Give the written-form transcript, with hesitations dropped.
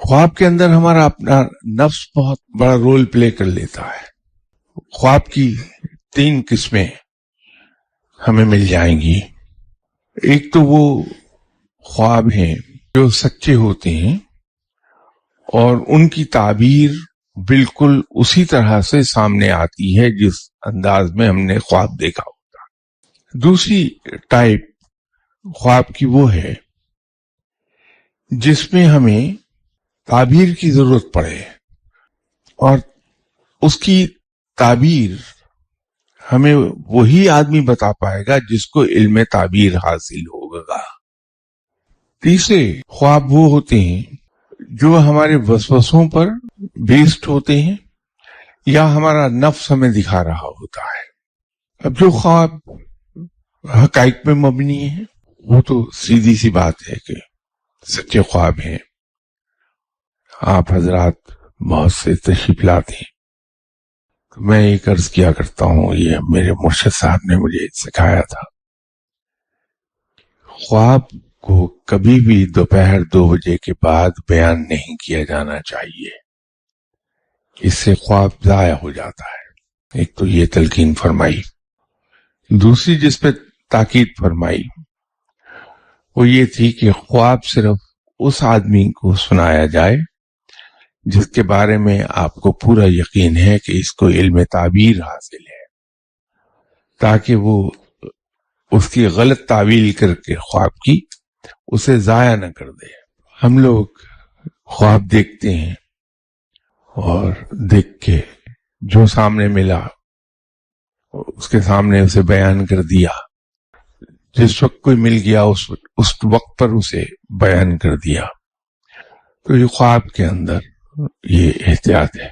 خواب کے اندر ہمارا اپنا نفس بہت بڑا رول پلے کر لیتا ہے. خواب کی 3 قسمیں ہمیں مل جائیں گی. ایک تو وہ خواب ہیں جو سچے ہوتے ہیں اور ان کی تعبیر بالکل اسی طرح سے سامنے آتی ہے جس انداز میں ہم نے خواب دیکھا ہوتا. دوسری ٹائپ خواب کی وہ ہے جس میں ہمیں تعبیر کی ضرورت پڑے اور اس کی تعبیر ہمیں وہی آدمی بتا پائے گا جس کو علم تعبیر حاصل ہوگا. تیسرے خواب وہ ہوتے ہیں جو ہمارے وسوسوں پر بیسڈ ہوتے ہیں یا ہمارا نفس ہمیں دکھا رہا ہوتا ہے. اب جو خواب حقائق میں مبنی ہے وہ تو سیدھی سی بات ہے کہ سچے خواب ہیں. آپ حضرات بہت سے تشریف لاتے ہیں تو میں ایک عرض کیا کرتا ہوں، یہ میرے مرشد صاحب نے مجھے سکھایا تھا، خواب کو کبھی بھی دوپہر 2 بجے کے بعد بیان نہیں کیا جانا چاہیے، اس سے خواب ضائع ہو جاتا ہے. ایک تو یہ تلقین فرمائی. دوسری جس پہ تاکید فرمائی وہ یہ تھی کہ خواب صرف اس آدمی کو سنایا جائے جس کے بارے میں آپ کو پورا یقین ہے کہ اس کو علم تعبیر حاصل ہے، تاکہ وہ اس کی غلط تعویل کر کے خواب کی اسے ضائع نہ کر دے. ہم لوگ خواب دیکھتے ہیں اور دیکھ کے جو سامنے ملا اس کے سامنے اسے بیان کر دیا، جس وقت کوئی مل گیا اس وقت پر اسے بیان کر دیا. تو یہ خواب کے اندر یہ احتیاط ہے.